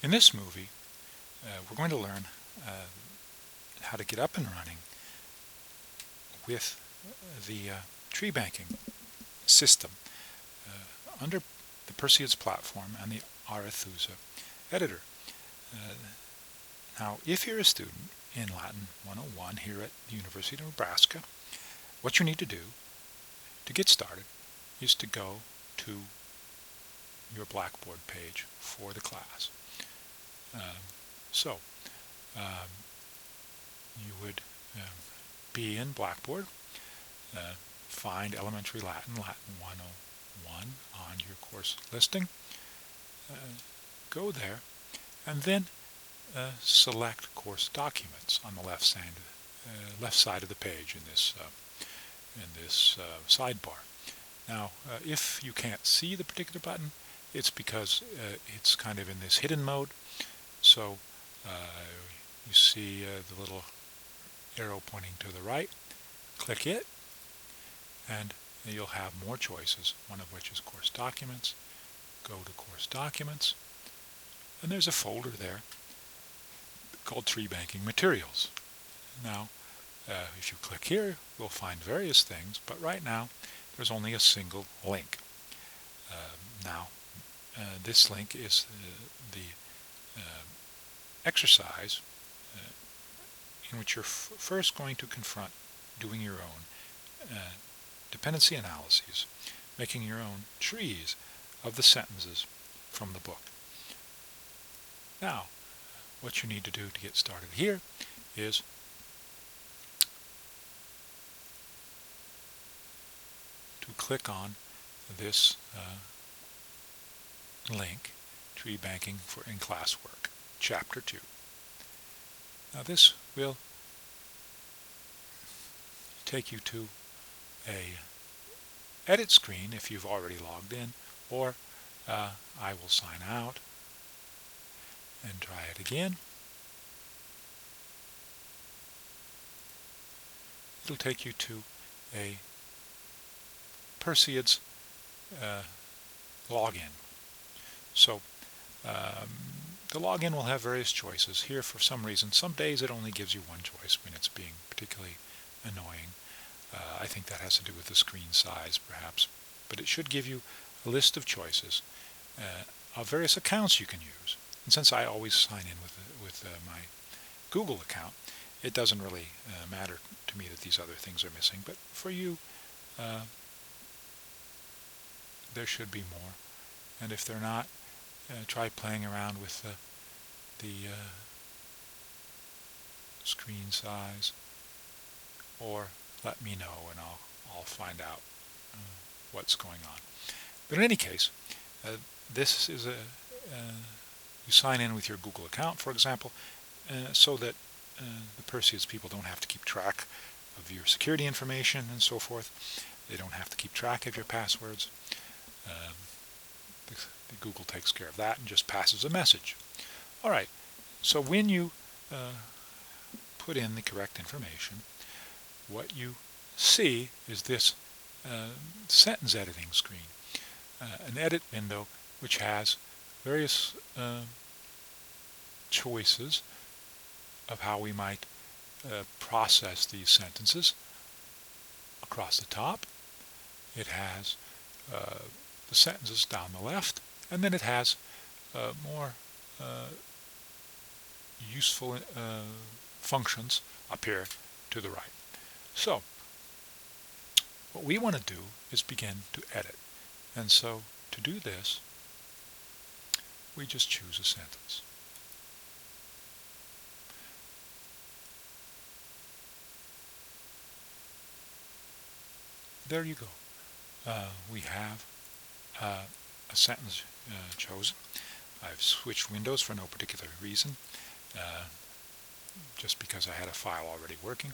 In this movie, we're going to learn how to get up and running with the tree banking system under the Perseids platform and the Arethusa editor. Now, if you're a student in Latin 101 here at the University of Nebraska, what you need to do to get started is to go to your Blackboard page for the class. You would be in Blackboard, find Elementary Latin, Latin 101 on your course listing, go there, and then select Course Documents on the left side of the page in this sidebar. Now, if you can't see the particular button, it's because it's kind of in this hidden mode. So you see the little arrow pointing to the right. Click it, and you'll have more choices, one of which is Course Documents. Go to Course Documents, and there's a folder there called Tree Banking Materials. Now, if you click here, you'll find various things, but right now there's only a single link. This link is the exercise in which you're first going to confront doing your own dependency analyses, making your own trees of the sentences from the book. Now, what you need to do to get started here is to click on this link, Tree Banking in Classwork, Chapter 2. Now this will take you to a edit screen if you've already logged in, or I will sign out and try it again. It'll take you to a Perseids login. So the login will have various choices. Here, for some reason, some days it only gives you one choice when it's being particularly annoying. I think that has to do with the screen size, perhaps. But it should give you a list of choices of various accounts you can use. And since I always sign in with my Google account, it doesn't really matter to me that these other things are missing. But for you, there should be more. And if they're not, try playing around with the screen size, or let me know and I'll find out what's going on. But in any case, this is you sign in with your Google account, for example, so that the Perseids people don't have to keep track of your security information and so forth. They don't have to keep track of your passwords. The Google takes care of that and just passes a message. All right, so when you put in the correct information, what you see is this sentence editing screen, an edit window which has various choices of how we might process these sentences. Across the top, it has the sentences down the left, and then it has more useful functions up here to the right. So, what we want to do is begin to edit. And so, to do this, we just choose a sentence. There you go. We have a sentence chosen. I've switched windows for no particular reason, just because I had a file already working.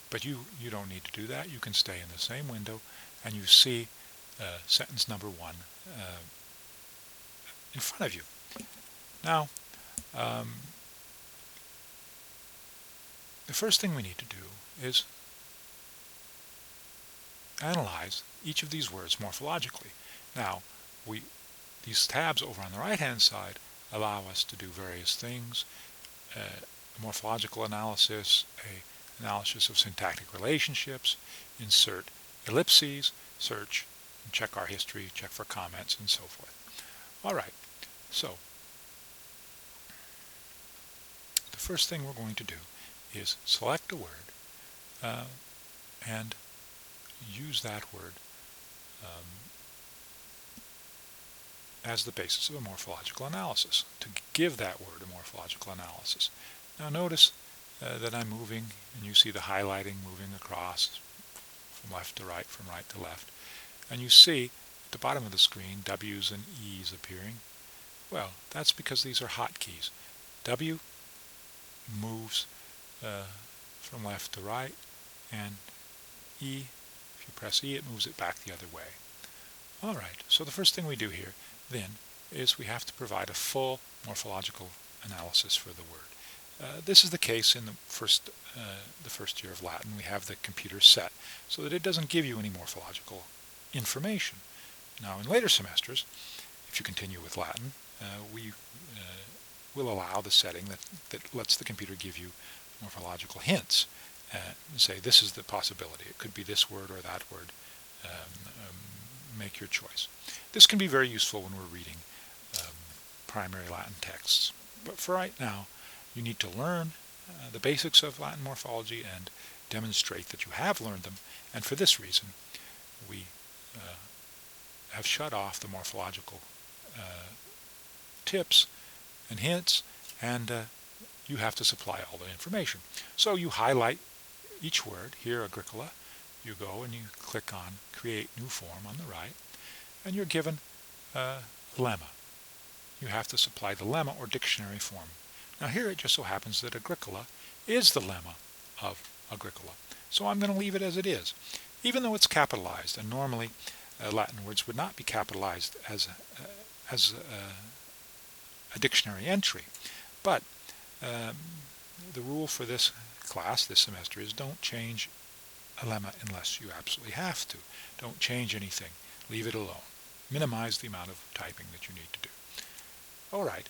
But you don't need to do that. You can stay in the same window, and you see sentence number 1 in front of you. Now, the first thing we need to do is analyze each of these words morphologically. Now, these tabs over on the right-hand side allow us to do various things. Morphological analysis, a analysis of syntactic relationships, insert ellipses, search, check our history, check for comments, and so forth. All right, so the first thing we're going to do is select a word and use that word as the basis of a morphological analysis, to give that word a morphological analysis. Now notice that I'm moving, and you see the highlighting moving across from left to right, from right to left. And you see at the bottom of the screen W's and E's appearing. Well, that's because these are hotkeys. W moves from left to right, and E, if you press E, it moves it back the other way. All right, so the first thing we do here then is we have to provide a full morphological analysis for the word. This is the case in the first year of Latin. We have the computer set so that it doesn't give you any morphological information. Now in later semesters, if you continue with Latin, we will allow the setting that lets the computer give you morphological hints and say this is the possibility. It could be this word or that word. Make your choice. This can be very useful when we're reading primary Latin texts. But for right now, you need to learn the basics of Latin morphology and demonstrate that you have learned them. And for this reason, we have shut off the morphological tips and hints, and you have to supply all the information. So you highlight each word. Here, Agricola. You go and you click on Create New Form on the right, and you're given a lemma. You have to supply the lemma or dictionary form. Now here it just so happens that Agricola is the lemma of Agricola. So I'm going to leave it as it is, even though it's capitalized, and normally Latin words would not be capitalized as a dictionary entry. But the rule for this class, this semester, is don't change a lemma unless you absolutely have to. Don't change anything. Leave it alone. Minimize the amount of typing that you need to do. All right,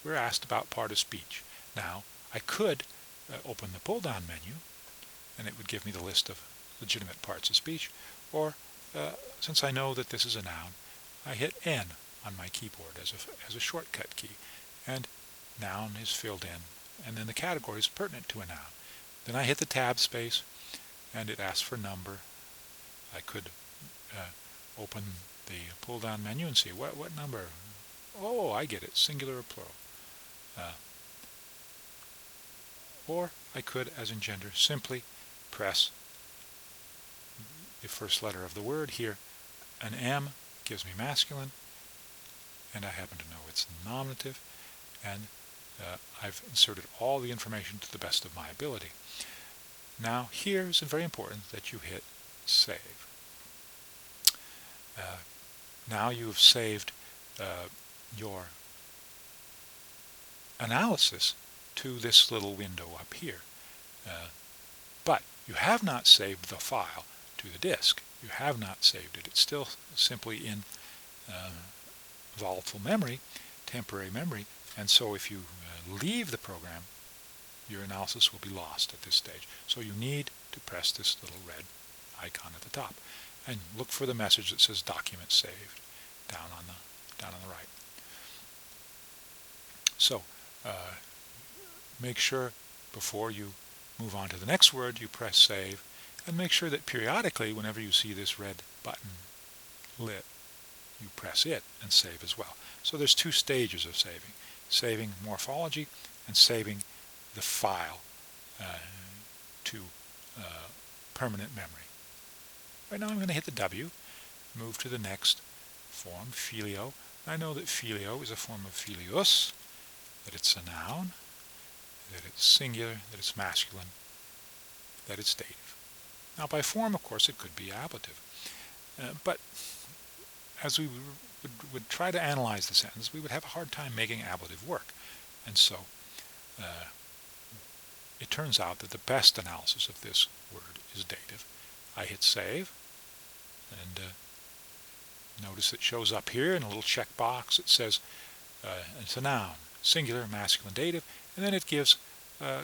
we're asked about part of speech. Now, I could open the pull-down menu, and it would give me the list of legitimate parts of speech, or since I know that this is a noun, I hit N on my keyboard as a shortcut key, and noun is filled in, and then the category is pertinent to a noun. Then I hit the tab space, and it asks for number. I could open the pull-down menu and see what number. Oh, I get it, singular or plural. Or I could, as in gender, simply press the first letter of the word. Here, an M gives me masculine, and I happen to know it's nominative, and I've inserted all the information to the best of my ability. Now here is very important that you hit save. Now you've saved your analysis to this little window up here. But you have not saved the file to the disk. You have not saved it. It's still simply in volatile memory, temporary memory, and so if you leave the program, your analysis will be lost at this stage. So you need to press this little red icon at the top and look for the message that says document saved down on the right. So make sure before you move on to the next word you press save, and make sure that periodically whenever you see this red button lit, you press it and save as well. So there's two stages of saving. Saving morphology and saving the file to permanent memory. Right now I'm going to hit the W, move to the next form, filio. I know that filio is a form of filius, that it's a noun, that it's singular, that it's masculine, that it's dative. Now by form, of course, it could be ablative. But as we would try to analyze the sentence, we would have a hard time making ablative work. And so it turns out that the best analysis of this word is dative. I hit save, and notice it shows up here in a little checkbox. It says It's a noun, singular, masculine dative, and then it gives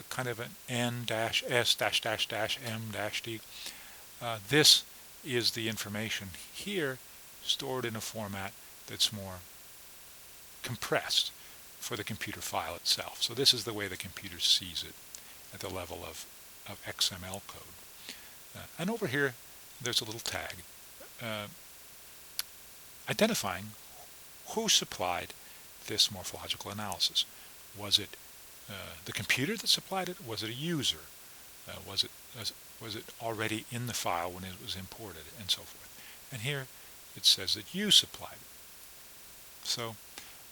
kind of an n-s-m-d. This is the information here stored in a format that's more compressed for the computer file itself. So this is the way the computer sees it at the level of XML code. And over here, there's a little tag identifying who supplied this morphological analysis. Was it the computer that supplied it? Was it a user? Was it already in the file when it was imported, and so forth? And here it says that you supplied it. So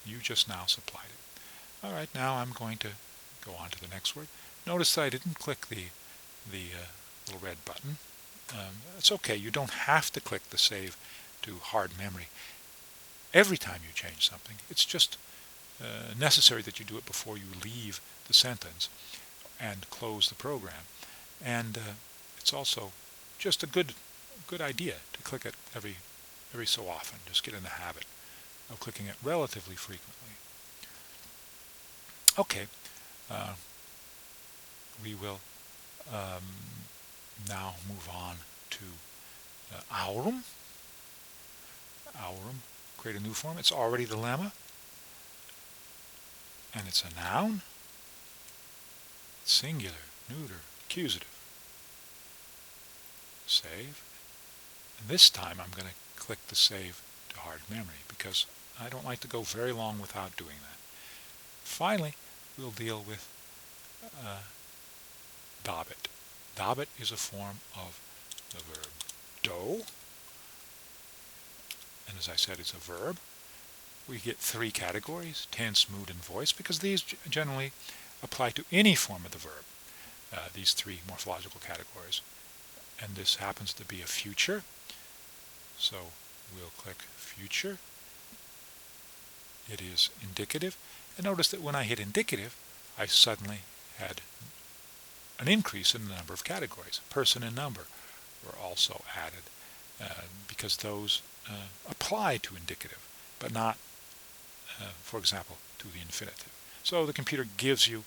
you just now supplied it. All right, now I'm going to go on to the next word. Notice that I didn't click the little red button. It's okay. You don't have to click the save to hard memory every time you change something. It's just necessary that you do it before you leave the sentence and close the program. And it's also just a good idea to click it every so often. Just get in the habit of clicking it relatively frequently. Okay, we will now move on to aurum. Aurum, create a new form. It's already the lemma, and it's a noun, singular, neuter, accusative. Save. And this time I'm going to click the save to hard memory because I don't like to go very long without doing that. Finally, we'll deal with dabit. Dabit is a form of the verb do, and as I said, it's a verb. We get three categories: tense, mood, and voice, because these generally apply to any form of the verb, these three morphological categories. And this happens to be a future, so we'll click future. It is indicative, and notice that when I hit indicative, I suddenly had an increase in the number of categories. Person and number were also added because those apply to indicative, but not, for example, to the infinitive. So the computer gives you,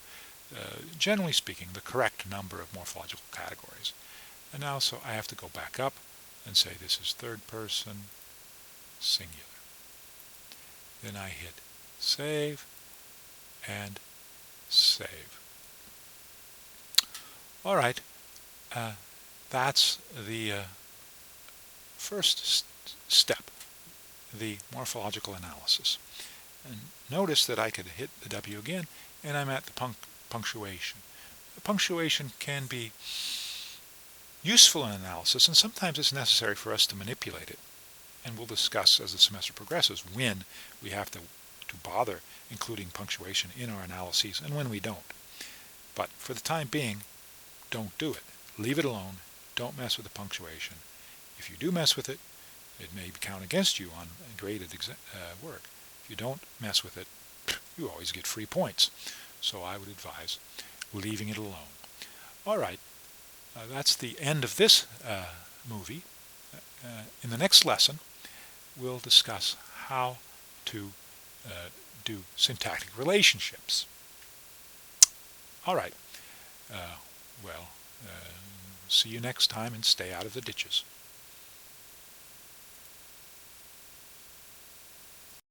generally speaking, the correct number of morphological categories. And now, so I have to go back up and say this is third person singular. Then I hit save and save. All right, that's the first step, the morphological analysis. And notice that I could hit the W again, and I'm at the punctuation. The punctuation can be useful in analysis, and sometimes it's necessary for us to manipulate it. And we'll discuss as the semester progresses when we have to bother including punctuation in our analyses and when we don't. But for the time being, don't do it. Leave it alone. Don't mess with the punctuation. If you do mess with it, it may count against you on graded work. If you don't mess with it, you always get free points. So I would advise leaving it alone. All right. That's the end of this movie. In the next lesson, we'll discuss how to do syntactic relationships. All right. See you next time, and stay out of the ditches.